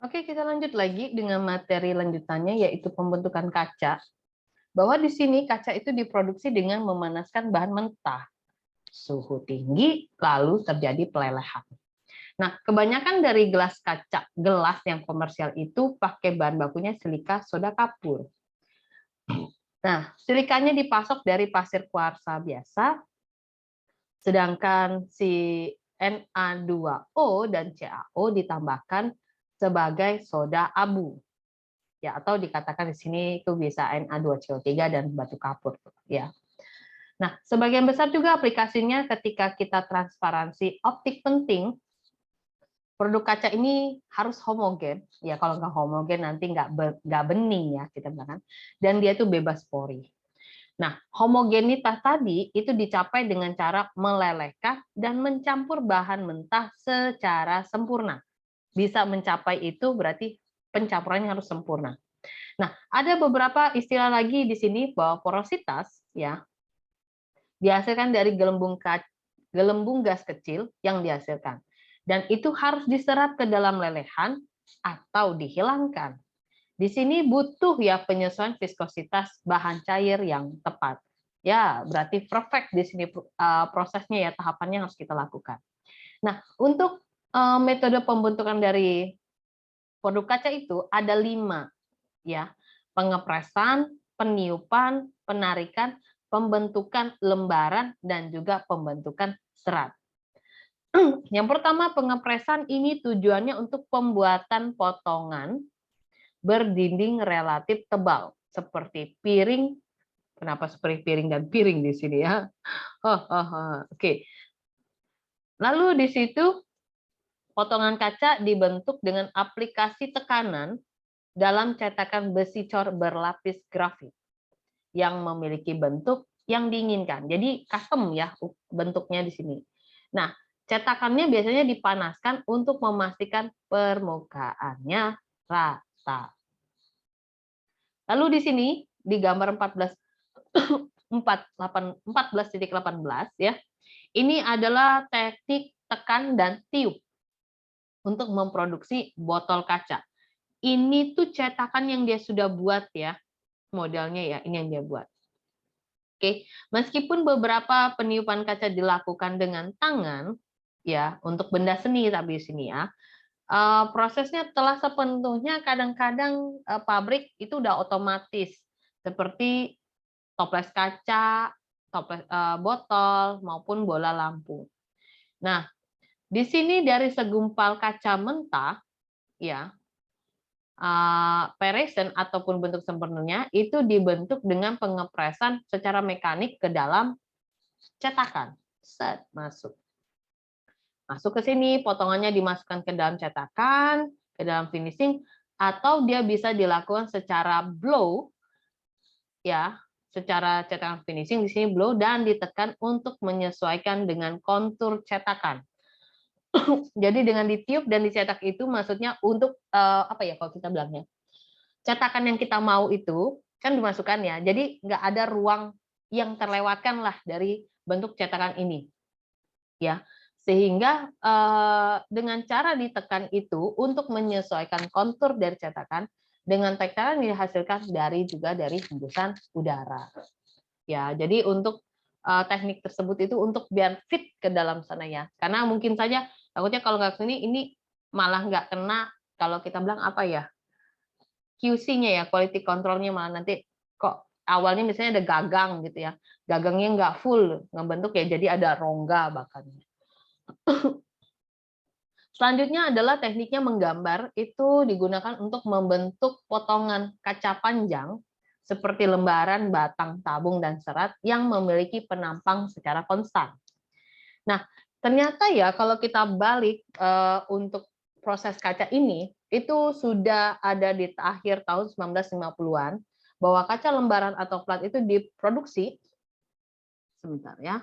Oke, kita lanjut lagi dengan materi lanjutannya, yaitu pembentukan kaca. Bahwa di sini kaca itu diproduksi dengan memanaskan bahan mentah. Suhu tinggi, lalu terjadi pelelehan. Nah, kebanyakan dari gelas kaca, gelas yang komersial itu pakai bahan bakunya silika soda kapur. Nah, silikanya dipasok dari pasir kuarsa biasa, sedangkan si Na2O dan CaO ditambahkan sebagai soda abu. Ya, atau dikatakan di sini itu bisa Na2CO3 dan batu kapur, ya. Nah, sebagian besar juga aplikasinya ketika kita transparansi optik penting. Produk kaca ini harus homogen, ya kalau nggak homogen nanti nggak bening ya kita bilang kan, dan dia itu bebas pori. Nah, homogenitas tadi itu dicapai dengan cara melelehkan dan mencampur bahan mentah secara sempurna. Bisa mencapai itu berarti pencampurannya harus sempurna. Nah, ada beberapa istilah lagi di sini bahwa porositas ya dihasilkan dari gelembung gas kecil yang dihasilkan. Dan itu harus diserap ke dalam lelehan atau dihilangkan. Di sini butuh ya penyesuaian viskositas bahan cair yang tepat. Ya, berarti perfect di sini prosesnya ya, tahapannya harus kita lakukan. Nah, untuk metode pembentukan dari produk kaca itu ada 5 ya. Pengepresan, peniupan, penarikan, pembentukan lembaran dan juga pembentukan serat. Yang pertama, pengepresan ini tujuannya untuk pembuatan potongan berdinding relatif tebal, seperti piring. Kenapa seperti piring dan piring di sini ya? Oke. Lalu di situ potongan kaca dibentuk dengan aplikasi tekanan dalam cetakan besi cor berlapis grafit yang memiliki bentuk yang diinginkan. Jadi custom ya bentuknya di sini. Nah, cetakannya biasanya dipanaskan untuk memastikan permukaannya rata. Lalu di sini di gambar 14.18 ya. Ini adalah teknik tekan dan tiup untuk memproduksi botol kaca. Ini tuh cetakan yang dia sudah buat ya, modelnya ya, ini yang dia buat. Oke, meskipun beberapa peniupan kaca dilakukan dengan tangan, ya untuk benda seni tapi di sini ya, prosesnya telah sepenuhnya kadang-kadang pabrik itu udah otomatis seperti toples kaca, toples botol maupun bola lampu. Nah, di sini dari segumpal kaca mentah, ya peresan ataupun bentuk sempurnanya itu dibentuk dengan pengepresan secara mekanik ke dalam cetakan. Set, masuk. Masuk ke sini, potongannya dimasukkan ke dalam cetakan, ke dalam finishing, atau dia bisa dilakukan secara blow, ya, secara cetakan finishing di sini blow dan ditekan untuk menyesuaikan dengan kontur cetakan. Jadi dengan ditiup dan dicetak itu maksudnya untuk apa ya kalau kita bilangnya, cetakan yang kita mau itu kan dimasukkan ya, jadi nggak ada ruang yang terlewatkan lah dari bentuk cetakan ini, ya. Sehingga dengan cara ditekan itu untuk menyesuaikan kontur dari cetakan dengan tekanan yang dihasilkan juga dari hembusan udara. Ya, jadi untuk teknik tersebut itu untuk biar fit ke dalam sana ya. Karena mungkin saja takutnya kalau nggak kesini ini malah nggak kena kalau kita bilang apa ya QC-nya ya, quality control-nya malah nanti kok awalnya misalnya ada gagang gitu ya, gagangnya nggak full ngebentuk ya jadi ada rongga bahkan. Selanjutnya adalah tekniknya menggambar, itu digunakan untuk membentuk potongan kaca panjang seperti lembaran, batang, tabung, dan serat yang memiliki penampang secara konstan. Nah, ternyata ya kalau kita balik untuk proses kaca ini, itu sudah ada di akhir tahun 1950-an, bahwa kaca lembaran atau plat itu diproduksi, sebentar ya,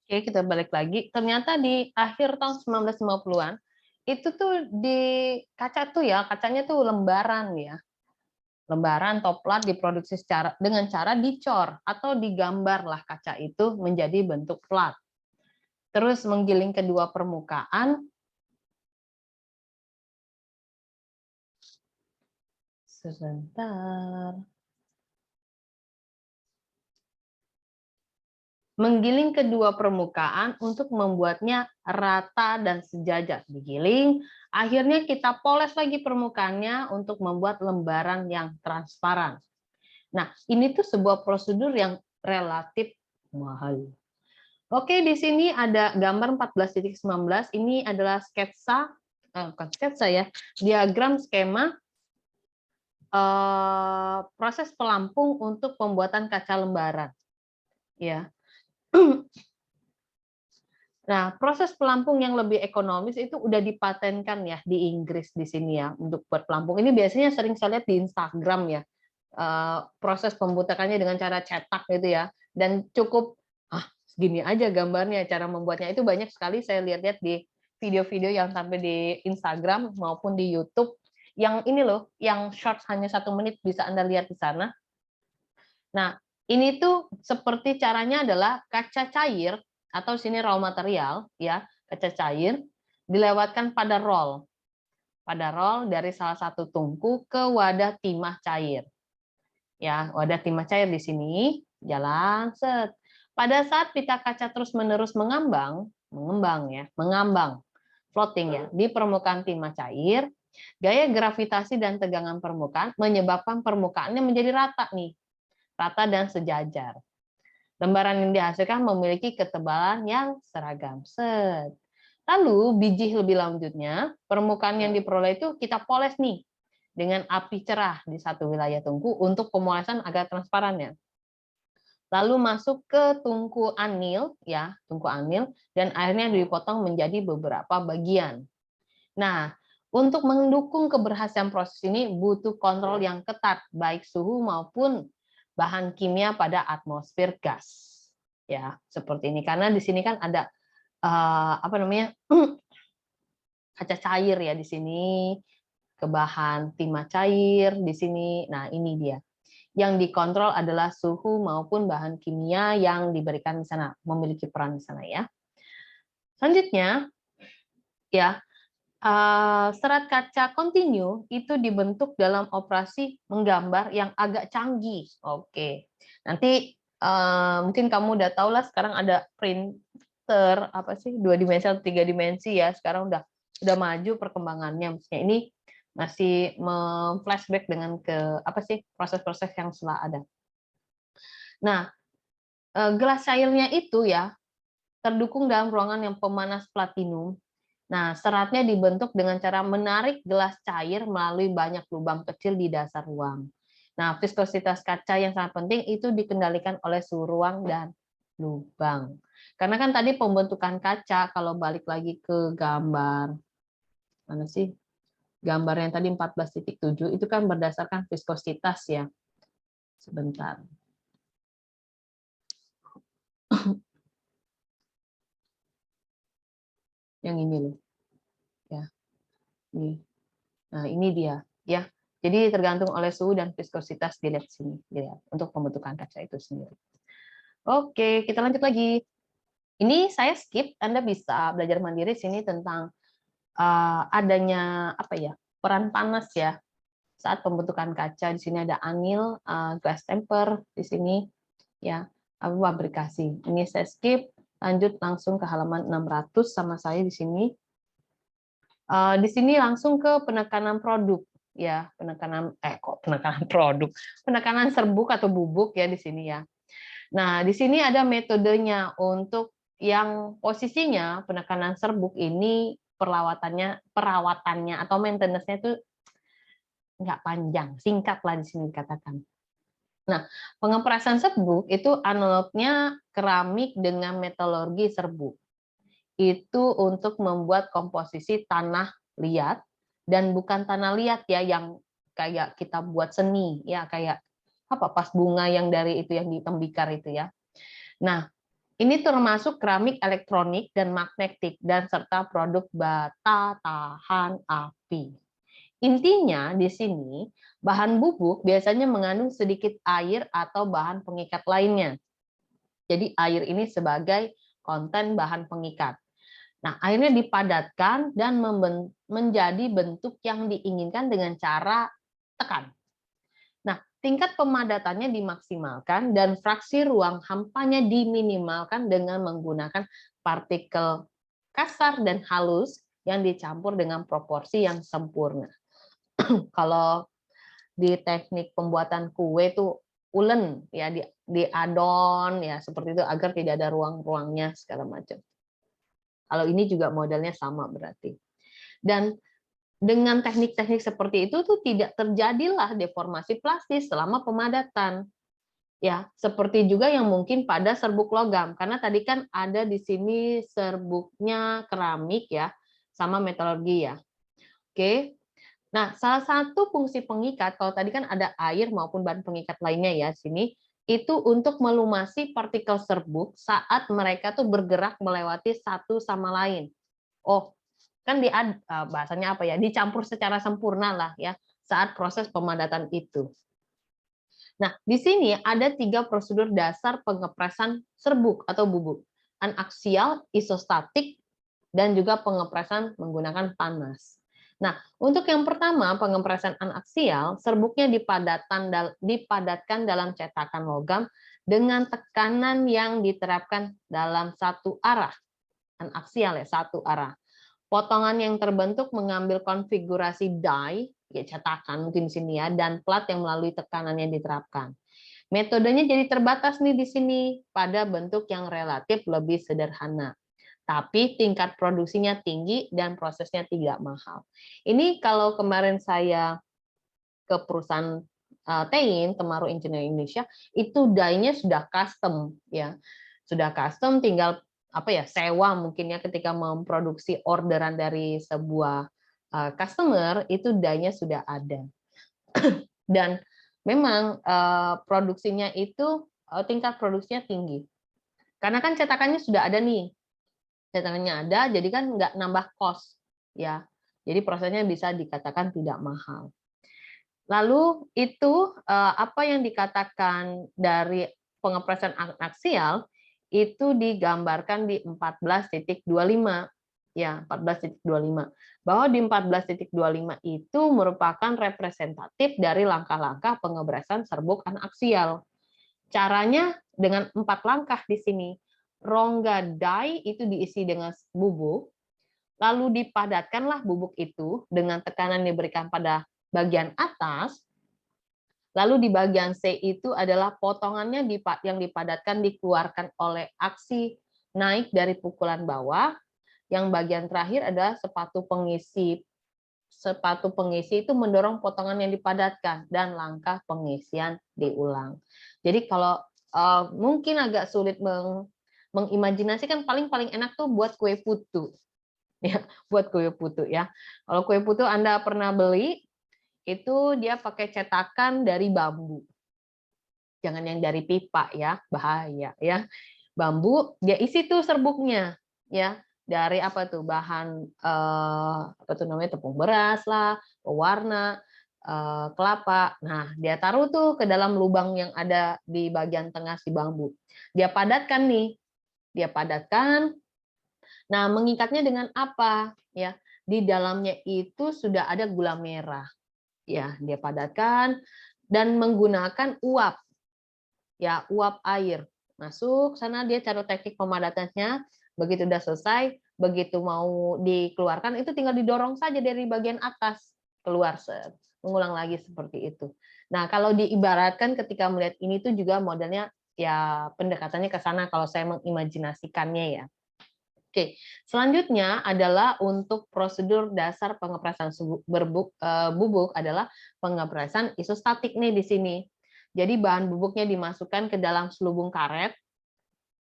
Oke, kita balik lagi. Ternyata di akhir tahun 1950-an itu tuh di kaca tuh ya, kacanya tuh lembaran ya. Lembaran toplat diproduksi dengan cara dicor atau digambarlah kaca itu menjadi bentuk plat. Terus menggiling kedua permukaan. Sebentar. Menggiling kedua permukaan untuk membuatnya rata dan sejajar. Digiling, akhirnya kita poles lagi permukaannya untuk membuat lembaran yang transparan. Nah, ini tuh sebuah prosedur yang relatif mahal. Oke, di sini ada gambar 14.19. Ini adalah sketsa, bukan sketsa ya, diagram skema proses pelampung untuk pembuatan kaca lembaran. Ya. Nah, proses pelampung yang lebih ekonomis itu udah dipatenkan ya di Inggris di sini ya untuk buat pelampung. Ini biasanya sering saya lihat di Instagram ya. Proses pembutakannya dengan cara cetak gitu ya. Dan cukup segini aja gambarnya, cara membuatnya itu banyak sekali saya lihat-lihat di video-video yang sampai di Instagram maupun di YouTube. Yang ini loh, yang short hanya 1 menit bisa Anda lihat di sana. Nah, ini tuh seperti caranya adalah kaca cair atau sini raw material ya, kaca cair dilewatkan pada roll dari salah satu tungku ke wadah timah cair. Ya, wadah timah cair di sini jalan set. Pada saat pita kaca terus-menerus mengambang floating ya di permukaan timah cair, gaya gravitasi dan tegangan permukaan menyebabkan permukaannya menjadi rata nih, rata dan sejajar. Lembaran yang dihasilkan memiliki ketebalan yang seragam. Set. Lalu biji lebih lanjutnya, permukaan yang diperoleh itu kita poles nih dengan api cerah di satu wilayah tungku untuk pemolesan agar transparan ya. Lalu masuk ke tungku anil ya, tungku anil dan akhirnya dipotong menjadi beberapa bagian. Nah, untuk mendukung keberhasilan proses ini butuh kontrol yang ketat baik suhu maupun bahan kimia pada atmosfer gas. Ya, seperti ini karena di sini kan ada kaca cair ya di sini, ke bahan timah cair di sini. Nah, ini dia. Yang dikontrol adalah suhu maupun bahan kimia yang diberikan di sana, memiliki peran di sana ya. Selanjutnya, ya, serat kaca kontinu itu dibentuk dalam operasi menggambar yang agak canggih. Oke, nanti mungkin kamu udah tahu lah sekarang ada printer apa sih 2 dimensi atau 3 dimensi ya. Sekarang udah maju perkembangannya. Maksudnya ini masih flashback dengan ke apa sih proses-proses yang setelah ada. Nah, gelas cairnya itu ya terdukung dalam ruangan yang pemanas platinum. Nah, seratnya dibentuk dengan cara menarik gelas cair melalui banyak lubang kecil di dasar ruang. Nah, viskositas kaca yang sangat penting itu dikendalikan oleh suhu ruang dan lubang. Karena kan tadi pembentukan kaca, kalau balik lagi ke gambar, mana sih? Gambar yang tadi 14.7, itu kan berdasarkan viskositas ya. Sebentar. Yang ini loh. Ya. Ini. Nah, ini dia ya. Jadi tergantung oleh suhu dan viskositas dilihat sini, dilihat untuk pembentukan kaca itu sendiri. Oke, kita lanjut lagi. Ini saya skip, Anda bisa belajar mandiri sini tentang adanya apa ya? Peran panas ya saat pembentukan kaca. Di sini ada anil, glass temper di sini ya, fabrikasi. Ini saya skip, lanjut langsung ke halaman 600 sama saya di sini. Di sini langsung ke penekanan produk ya, penekanan produk, penekanan serbuk atau bubuk ya di sini ya. Nah, di sini ada metodenya untuk yang posisinya penekanan serbuk ini perawatannya atau maintenance-nya itu nggak panjang, singkat lah di sini dikatakan. Nah, pengeprasan serbuk itu analognya keramik dengan metalurgi serbuk. Itu untuk membuat komposisi tanah liat dan bukan tanah liat ya yang kayak kita buat seni ya kayak apa pas bunga yang dari itu yang di tembikar itu ya. Nah, Ini termasuk keramik elektronik dan magnetik dan serta produk bata tahan api. Intinya di sini bahan bubuk biasanya mengandung sedikit air atau bahan pengikat lainnya. Jadi air ini sebagai konten bahan pengikat. Nah, airnya dipadatkan dan menjadi bentuk yang diinginkan dengan cara tekan. Nah, tingkat pemadatannya dimaksimalkan dan fraksi ruang hampanya diminimalkan dengan menggunakan partikel kasar dan halus yang dicampur dengan proporsi yang sempurna. Kalau di teknik pembuatan kue itu ulen ya, di adon ya seperti itu agar tidak ada ruang-ruangnya segala macam. Kalau ini juga modelnya sama berarti. Dan dengan teknik-teknik seperti itu tuh tidak terjadilah deformasi plastis selama pemadatan. Ya, seperti juga yang mungkin pada serbuk logam karena tadi kan ada di sini serbuknya keramik ya sama metalurgi ya. Oke. Nah, salah satu fungsi pengikat kalau tadi kan ada air maupun bahan pengikat lainnya ya sini itu untuk melumasi partikel serbuk saat mereka tuh bergerak melewati satu sama lain. Oh, kan bahasanya apa ya? Dicampur secara sempurna lah ya saat proses pemadatan itu. Nah, di sini ada 3 prosedur dasar pengepresan serbuk atau bubuk. Anaksial, isostatik, dan juga pengepresan menggunakan panas. Nah, untuk yang pertama, pengepresan anaksial, serbuknya dipadatkan dalam cetakan logam dengan tekanan yang diterapkan dalam satu arah. Anaksial ya, satu arah. Potongan yang terbentuk mengambil konfigurasi die, ya cetakan mungkin di sini ya, dan plat yang melalui tekanan yang diterapkan. Metodenya jadi terbatas nih di sini pada bentuk yang relatif lebih sederhana. Tapi tingkat produksinya tinggi dan prosesnya tidak mahal. Ini kalau kemarin saya ke perusahaan TEIN, Temaru Engineering Indonesia, itu die-nya sudah custom ya. Sudah custom tinggal apa ya, sewa mungkin ya ketika memproduksi orderan dari sebuah customer itu die-nya sudah ada. Dan memang produksinya itu tingkat produksinya tinggi. Karena kan cetakannya sudah ada nih. Cetakannya ada, jadi kan nggak nambah cost ya. Jadi prosesnya bisa dikatakan tidak mahal. Lalu itu apa yang dikatakan dari pengepresan aksial itu digambarkan di 14.25 ya, 14.25. Bahwa di 14.25 itu merupakan representatif dari langkah-langkah pengepresan serbuk anaksial. Caranya dengan 4 langkah di sini. Rongga die itu diisi dengan bubuk, lalu dipadatkanlah bubuk itu dengan tekanan diberikan pada bagian atas, lalu di bagian C itu adalah potongannya yang dipadatkan dikeluarkan oleh aksi naik dari pukulan bawah, yang bagian terakhir adalah sepatu pengisi. Sepatu pengisi itu mendorong potongan yang dipadatkan dan langkah pengisian diulang. Jadi kalau mungkin agak sulit mengimajinasikan, paling enak tuh buat kue putu. Ya, buat kue putu ya. Kalau kue putu Anda pernah beli, itu dia pakai cetakan dari bambu. Jangan yang dari pipa ya, bahaya ya. Bambu, dia isi tuh serbuknya ya. Dari apa tuh bahan apa tuh namanya, tepung beras lah, pewarna, kelapa. Nah, dia taruh tuh ke dalam lubang yang ada di bagian tengah si bambu. Dia padatkan nih. Dia padatkan. Nah, mengikatnya dengan apa? Ya, di dalamnya itu sudah ada gula merah. Ya, dia padatkan dan menggunakan uap. Ya, uap air. Masuk sana, dia cari teknik pemadatannya. Begitu udah selesai, begitu mau dikeluarkan itu tinggal didorong saja dari bagian atas keluar, mengulang lagi seperti itu. Nah, kalau diibaratkan ketika melihat ini tuh juga modelnya ya pendekatannya ke sana kalau saya mengimajinasikannya ya. Oke, selanjutnya adalah untuk prosedur dasar pengepresan bubuk adalah pengepresan isostatik nih di sini. Jadi bahan bubuknya dimasukkan ke dalam selubung karet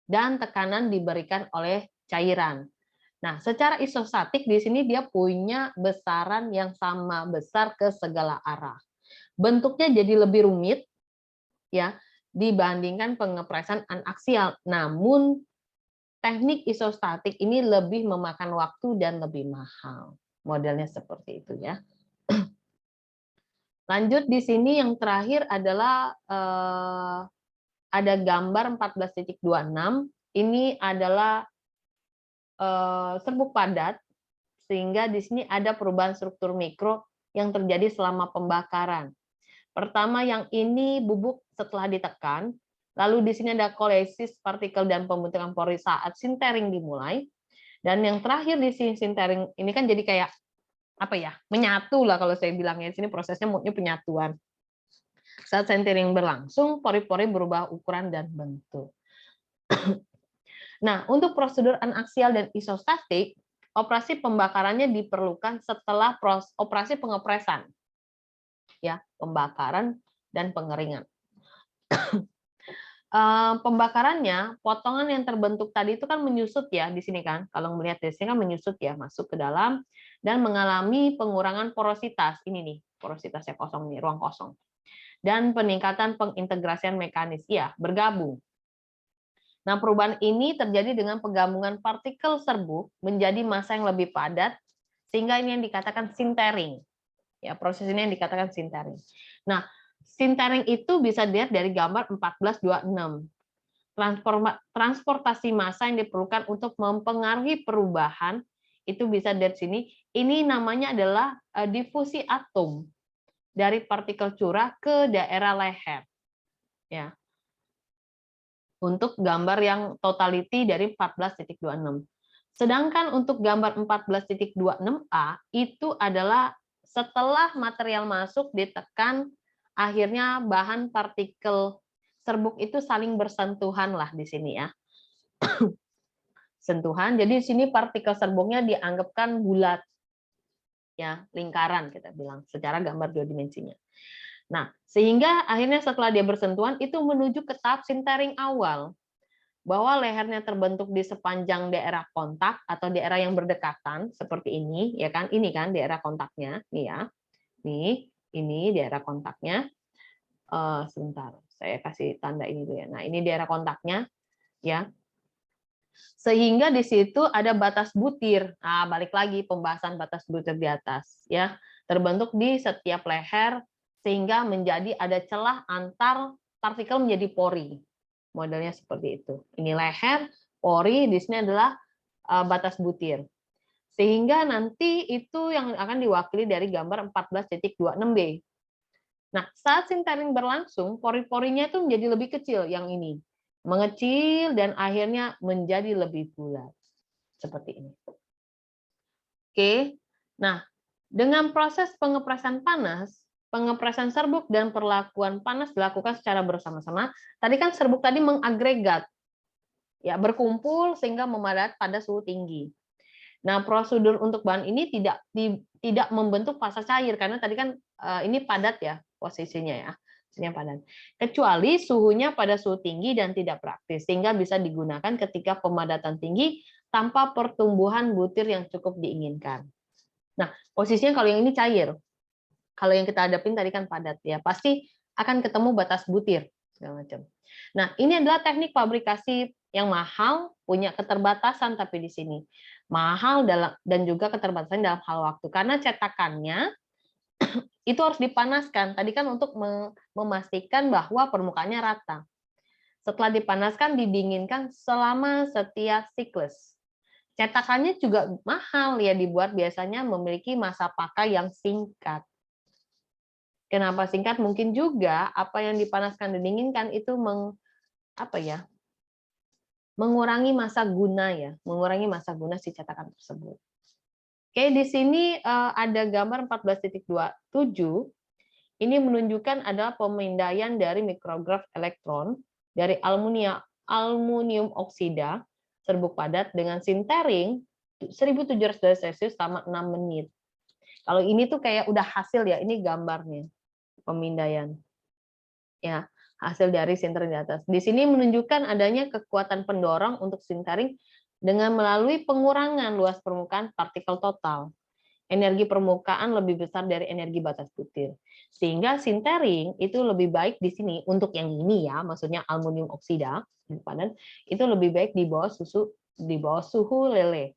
dan tekanan diberikan oleh cairan. Nah, secara isostatik di sini dia punya besaran yang sama besar ke segala arah. Bentuknya jadi lebih rumit ya dibandingkan pengepresan anaksial. Namun teknik isostatik ini lebih memakan waktu dan lebih mahal. Modelnya seperti itu ya. Lanjut di sini yang terakhir adalah ada gambar 14.26. Ini adalah serbuk padat, sehingga di sini ada perubahan struktur mikro yang terjadi selama pembakaran. Pertama yang ini bubuk setelah ditekan, lalu di sini ada kolesis partikel dan pembentukan pori saat sintering dimulai, dan yang terakhir di sini sintering ini kan jadi kayak apa ya, menyatu lah kalau saya bilangnya. Di sini prosesnya moodnya penyatuan. Saat sintering berlangsung, pori-pori berubah ukuran dan bentuk. Nah, untuk prosedur anaksial dan isostatik, operasi pembakarannya diperlukan setelah operasi pengepresan. Ya, pembakaran dan pengeringan. Pembakarannya, potongan yang terbentuk tadi itu kan menyusut ya di sini kan. Kalau melihat di sini kan menyusut ya, masuk ke dalam dan mengalami pengurangan porositas. Ini nih, porositasnya kosong nih, ruang kosong. Dan peningkatan pengintegrasian mekanis, ya, bergabung. Nah, perubahan ini terjadi dengan penggabungan partikel serbuk menjadi massa yang lebih padat, sehingga ini yang dikatakan sintering. Ya, proses ini yang dikatakan sintering. Nah, sintering itu bisa dilihat dari gambar 14.26. Transportasi massa yang diperlukan untuk mempengaruhi perubahan itu bisa dari sini. Ini namanya adalah difusi atom dari partikel curah ke daerah leher. Ya. Untuk gambar yang totality dari 14.26. Sedangkan untuk gambar 14.26A itu adalah setelah material masuk ditekan, akhirnya bahan partikel serbuk itu saling bersentuhan lah di sini ya. Sentuhan, jadi di sini partikel serbuknya dianggapkan bulat, ya, lingkaran kita bilang, secara gambar dua dimensinya. Nah, sehingga akhirnya setelah dia bersentuhan itu menuju ke tahap sintering awal, bahwa lehernya terbentuk di sepanjang daerah kontak atau daerah yang berdekatan seperti ini, ya kan? Ini kan daerah kontaknya, nih ya. Nih, ini daerah kontaknya. Sebentar, saya kasih tanda ini dulu ya. Nah, ini daerah kontaknya, ya. Sehingga di situ ada batas butir. Nah, balik lagi pembahasan batas butir di atas, ya. Terbentuk di setiap leher sehingga menjadi ada celah antar partikel menjadi pori. Modelnya seperti itu. Ini leher, pori, di sini adalah batas butir. Sehingga nanti itu yang akan diwakili dari gambar 14.26B. Nah, saat sintering berlangsung, pori-porinya itu menjadi lebih kecil yang ini. Mengecil dan akhirnya menjadi lebih bulat. Seperti ini. Oke. Nah, dengan proses pengepresan panas, pengepresan serbuk dan perlakuan panas dilakukan secara bersama-sama. Tadi kan serbuk tadi mengagregat, ya, berkumpul sehingga memadat pada suhu tinggi. Nah, prosedur untuk bahan ini tidak membentuk fase cair karena tadi kan ini padat ya posisinya ya, ini padat. Kecuali suhunya pada suhu tinggi dan tidak praktis sehingga bisa digunakan ketika pemadatan tinggi tanpa pertumbuhan butir yang cukup diinginkan. Nah, posisinya kalau yang ini cair. Kalau yang kita hadapin tadi kan padat ya, pasti akan ketemu batas butir segala macam. Nah, ini adalah teknik fabrikasi yang mahal, punya keterbatasan tapi di sini mahal dan juga keterbatasan dalam hal waktu karena cetakannya itu harus dipanaskan. Tadi kan untuk memastikan bahwa permukaannya rata. Setelah dipanaskan didinginkan selama setiap siklus. Cetakannya juga mahal ya, dibuat biasanya memiliki masa pakai yang singkat. Kenapa singkat? Mungkin juga apa yang dipanaskan dan didinginkan itu mengurangi masa guna ya, mengurangi masa guna si cetakan tersebut. Oke, di sini ada gambar 14.27. Ini menunjukkan ada pemindaian dari mikrograf elektron dari aluminium oksida serbuk padat dengan sintering 1700 derajat Celcius selama 6 menit. Kalau ini tuh kayak udah hasil ya, ini gambarnya pemindaian. Ya, hasil dari sintering di atas. Di sini menunjukkan adanya kekuatan pendorong untuk sintering dengan melalui pengurangan luas permukaan partikel total. Energi permukaan lebih besar dari energi batas butir. Sehingga sintering itu lebih baik di sini untuk yang ini ya, maksudnya aluminium oksida itu lebih baik di bawah di bawah suhu lele,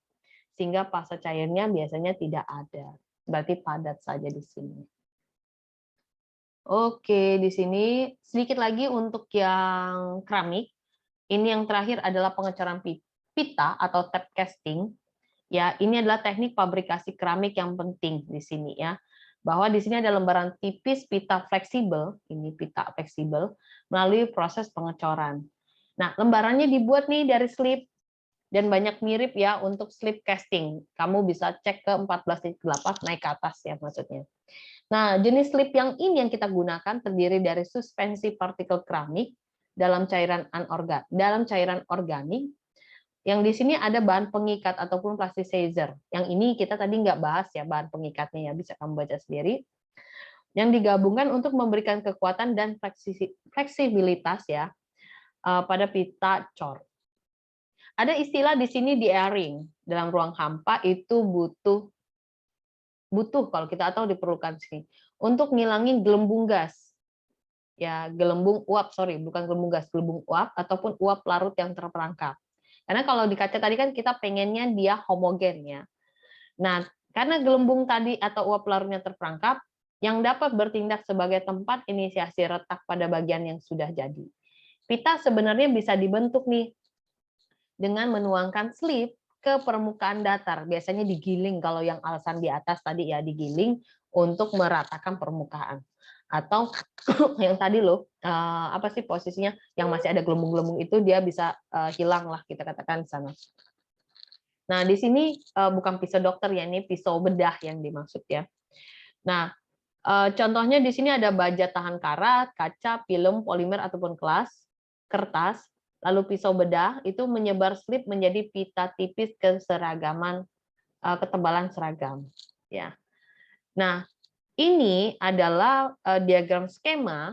sehingga fase cairnya biasanya tidak ada. Berarti padat saja di sini. Oke, di sini sedikit lagi untuk yang keramik. Ini yang terakhir adalah pengecoran pita atau tap casting. Ya, ini adalah teknik fabrikasi keramik yang penting di sini ya. Bahwa di sini ada lembaran tipis pita fleksibel, ini pita fleksibel, melalui proses pengecoran. Nah, lembarannya dibuat nih dari slip, dan banyak mirip ya untuk slip casting. Kamu bisa cek ke 14.8 naik ke atas ya maksudnya. Nah, jenis slip yang ini yang kita gunakan terdiri dari suspensi partikel keramik dalam cairan organik. Yang di sini ada bahan pengikat ataupun plasticizer. Yang ini kita tadi nggak bahas ya bahan pengikatnya ya, bisa kamu baca sendiri. Yang digabungkan untuk memberikan kekuatan dan fleksibilitas ya pada pita cor. Ada istilah di sini de-airing. Dalam ruang hampa itu butuh kalau kita tahu diperlukan sini untuk ngilangin gelembung gas. Ya, gelembung uap, bukan gelembung gas, gelembung uap ataupun uap larut yang terperangkap. Karena kalau di kaca tadi kan kita pengennya dia homogen ya. Nah, karena gelembung tadi atau uap larutnya terperangkap, yang dapat bertindak sebagai tempat inisiasi retak pada bagian yang sudah jadi. Pita sebenarnya bisa dibentuk nih dengan menuangkan slip ke permukaan datar. Biasanya digiling kalau yang alasan di atas tadi ya digiling untuk meratakan permukaan. Atau yang tadi loh, apa sih posisinya yang masih ada gelembung-gelembung itu dia bisa hilang lah kita katakan di sana. Nah, di sini bukan pisau dokter ya, ini pisau bedah yang dimaksud ya. Nah, contohnya di sini ada baja tahan karat, kaca, film, polimer ataupun kertas, lalu pisau bedah itu menyebar slip menjadi pita tipis keseragaman ketebalan seragam ya. Nah, ini adalah diagram skema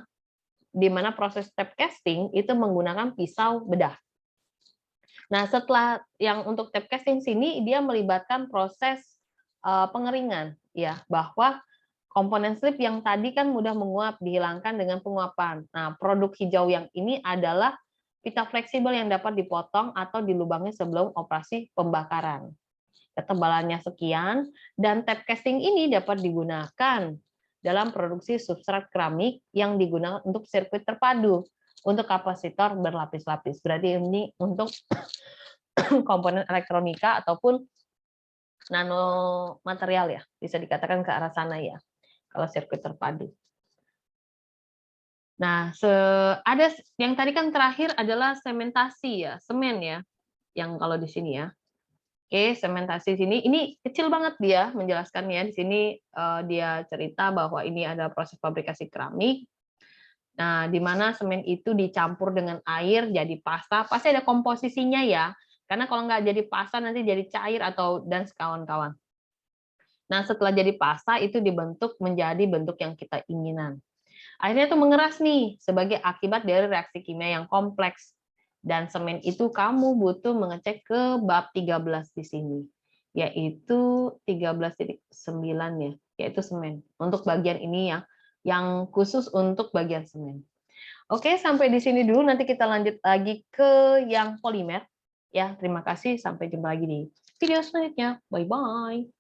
di mana proses tap casting itu menggunakan pisau bedah. Nah, setelah yang untuk tap casting sini dia melibatkan proses pengeringan ya, bahwa komponen slip yang tadi kan mudah menguap dihilangkan dengan penguapan. Nah, produk hijau yang ini adalah pita fleksibel yang dapat dipotong atau dilubangi sebelum operasi pembakaran. Ketebalannya sekian, dan tap casting ini dapat digunakan dalam produksi substrat keramik yang digunakan untuk sirkuit terpadu, untuk kapasitor berlapis-lapis. Berarti ini untuk komponen elektronika ataupun nanomaterial ya, bisa dikatakan ke arah sana ya, kalau sirkuit terpadu. Nah, ada yang tadi kan terakhir adalah sementasi ya, semen ya, yang kalau di sini ya. Oke, sementasi sini ini kecil banget dia menjelaskannya. Di sini dia cerita bahwa ini ada proses fabrikasi keramik. Nah, di mana semen itu dicampur dengan air jadi pasta, pasti ada komposisinya ya. Karena kalau nggak jadi pasta nanti jadi cair atau dan kawan-kawan. Nah, setelah jadi pasta itu dibentuk menjadi bentuk yang kita inginan. Akhirnya itu mengeras nih sebagai akibat dari reaksi kimia yang kompleks. Dan semen itu kamu butuh mengecek ke bab 13 di sini, yaitu 13.9 ya, yaitu semen. Untuk bagian ini yang khusus untuk bagian semen. Oke, sampai di sini dulu, nanti kita lanjut lagi ke yang polimer. Ya, terima kasih, sampai jumpa lagi di video selanjutnya. Bye-bye.